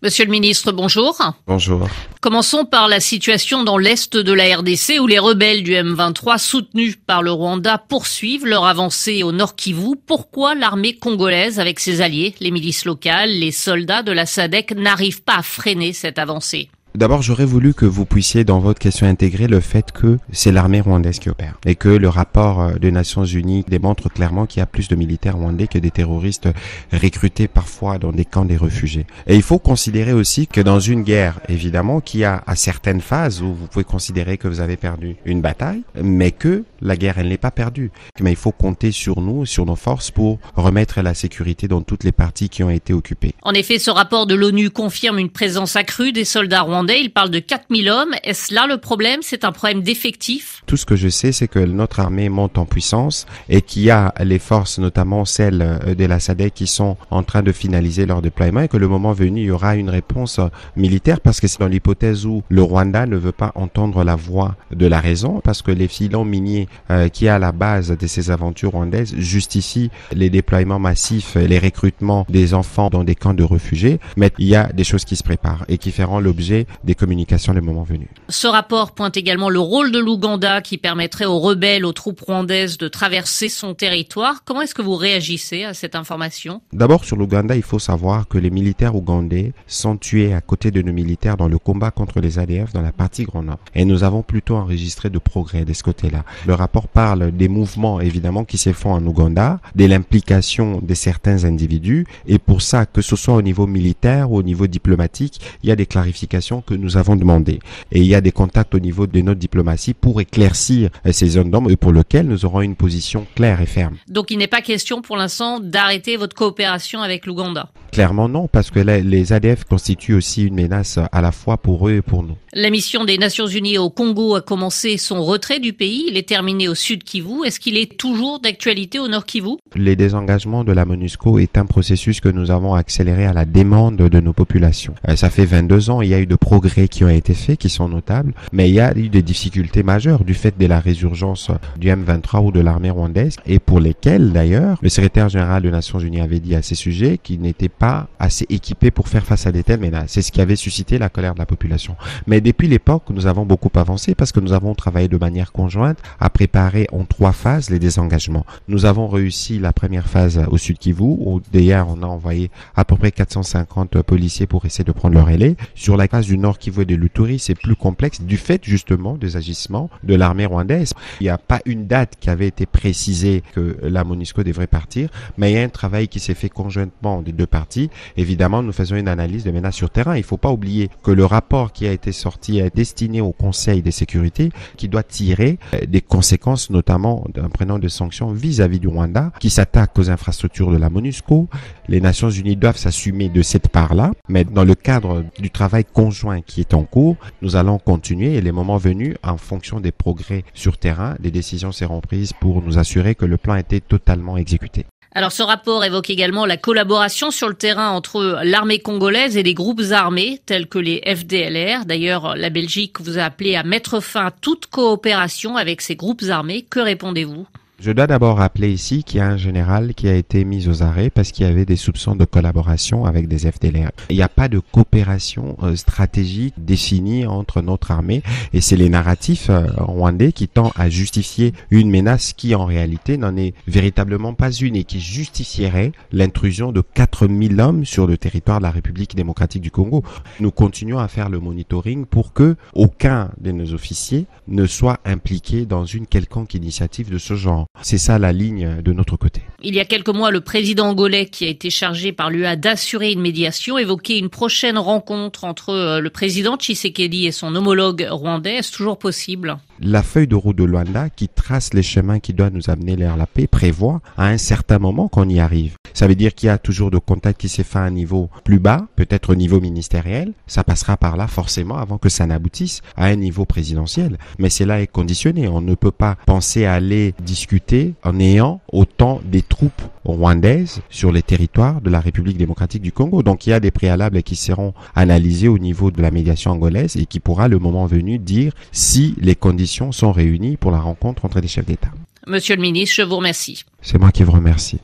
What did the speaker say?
Monsieur le ministre, bonjour. Bonjour. Commençons par la situation dans l'est de la RDC où les rebelles du M23 soutenus par le Rwanda poursuivent leur avancée au Nord Kivu. Pourquoi l'armée congolaise avec ses alliés, les milices locales, les soldats de la SADC n'arrivent pas à freiner cette avancée ? D'abord, j'aurais voulu que vous puissiez, dans votre question, intégrer le fait que c'est l'armée rwandaise qui opère et que le rapport des Nations Unies démontre clairement qu'il y a plus de militaires rwandais que des terroristes recrutés parfois dans des camps des réfugiés. Et il faut considérer aussi que dans une guerre, évidemment, qui a à certaines phases où vous pouvez considérer que vous avez perdu une bataille, mais que la guerre, elle n'est pas perdue. Mais il faut compter sur nous, sur nos forces pour remettre la sécurité dans toutes les parties qui ont été occupées. En effet, ce rapport de l'ONU confirme une présence accrue des soldats rwandais. Il parle de 4000 hommes. Est-ce là le problème ? C'est un problème d'effectifs ? Tout ce que je sais, c'est que notre armée monte en puissance et qu'il y a les forces, notamment celles de la SADC, qui sont en train de finaliser leur déploiement et que le moment venu, il y aura une réponse militaire parce que c'est dans l'hypothèse où le Rwanda ne veut pas entendre la voix de la raison parce que les filons miniers qui est à la base de ces aventures rwandaises justifient les déploiements massifs et les recrutements des enfants dans des camps de réfugiés. Mais il y a des choses qui se préparent et qui feront l'objet des communications le moment venu. Ce rapport pointe également le rôle de l'Ouganda qui permettrait aux rebelles, aux troupes rwandaises de traverser son territoire. Comment est-ce que vous réagissez à cette information ? D'abord, sur l'Ouganda, il faut savoir que les militaires ougandais sont tués à côté de nos militaires dans le combat contre les ADF dans la partie Grand Nord. Et nous avons plutôt enregistré de progrès de ce côté-là. Le rapport parle des mouvements, évidemment, qui se font en Ouganda, de l'implication de certains individus. Et pour ça, que ce soit au niveau militaire ou au niveau diplomatique, il y a des clarifications que nous avons demandées. Et il y a des contacts au niveau de notre diplomatie pour éclaircir ces zones d'ombre et pour lesquelles nous aurons une position claire et ferme. Donc il n'est pas question pour l'instant d'arrêter votre coopération avec l'Ouganda ? Clairement non, parce que les ADF constituent aussi une menace à la fois pour eux et pour nous. La mission des Nations Unies au Congo a commencé son retrait du pays. Il est terminé au Sud Kivu. Est-ce qu'il est toujours d'actualité au Nord Kivu ? Les désengagements de la MONUSCO est un processus que nous avons accéléré à la demande de nos populations. Ça fait 22 ans, il y a eu de progrès qui ont été faits, qui sont notables, mais il y a eu des difficultés majeures du fait de la résurgence du M23 ou de l'armée rwandaise et pour lesquelles d'ailleurs le secrétaire général des Nations Unies avait dit à ces sujets qu'ils n'étaient pas assez équipés pour faire face à des telles menaces. C'est ce qui avait suscité la colère de la population. Mais depuis l'époque, nous avons beaucoup avancé parce que nous avons travaillé de manière conjointe à préparer en 3 phases les désengagements. Nous avons réussi la première phase au Sud Kivu où d'ailleurs on a envoyé à peu près 450 policiers pour essayer de prendre leur relais. Sur la phase du Nord Kivu et de l'Uturi, c'est plus complexe du fait justement des agissements de l'armée rwandaise. Il n'y a pas une date qui avait été précisée que la MONUSCO devrait partir, mais il y a un travail qui s'est fait conjointement des deux parties. Évidemment, nous faisons une analyse de menaces sur terrain. Il ne faut pas oublier que le rapport qui a été sorti est destiné au Conseil de sécurité qui doit tirer des conséquences, notamment en prenant des sanctions vis-à-vis du Rwanda qui s'attaque aux infrastructures de la MONUSCO. Les Nations Unies doivent s'assumer de cette part-là, mais dans le cadre du travail conjoint qui est en cours, nous allons continuer et les moments venus, en fonction des progrès sur terrain, des décisions seront prises pour nous assurer que le plan a été totalement exécuté. Alors ce rapport évoque également la collaboration sur le terrain entre l'armée congolaise et les groupes armés tels que les FDLR. D'ailleurs, la Belgique vous a appelé à mettre fin à toute coopération avec ces groupes armés. Que répondez-vous ? Je dois d'abord rappeler ici qu'il y a un général qui a été mis aux arrêts parce qu'il y avait des soupçons de collaboration avec des FDLR. Il n'y a pas de coopération stratégique définie entre notre armée et c'est les narratifs rwandais qui tendent à justifier une menace qui en réalité n'en est véritablement pas une et qui justifierait l'intrusion de 4000 hommes sur le territoire de la République démocratique du Congo. Nous continuons à faire le monitoring pour que aucun de nos officiers ne soit impliqué dans une quelconque initiative de ce genre. C'est ça la ligne de notre côté. Il y a quelques mois, le président angolais qui a été chargé par l'UA d'assurer une médiation évoquait une prochaine rencontre entre le président Tshisekedi et son homologue rwandais. Est-ce toujours possible ? La feuille de route de Luanda qui trace les chemins qui doivent nous amener vers la paix prévoit à un certain moment qu'on y arrive. Ça veut dire qu'il y a toujours de contact qui s'est fait à un niveau plus bas, peut-être au niveau ministériel. Ça passera par là forcément avant que ça n'aboutisse à un niveau présidentiel. Mais cela est conditionné. On ne peut pas penser à aller discuter en ayant autant des troupes rwandaises sur les territoires de la République démocratique du Congo. Donc il y a des préalables qui seront analysés au niveau de la médiation angolaise et qui pourra le moment venu dire si les conditions sont réunies pour la rencontre entre les chefs d'État. Monsieur le ministre, je vous remercie. C'est moi qui vous remercie.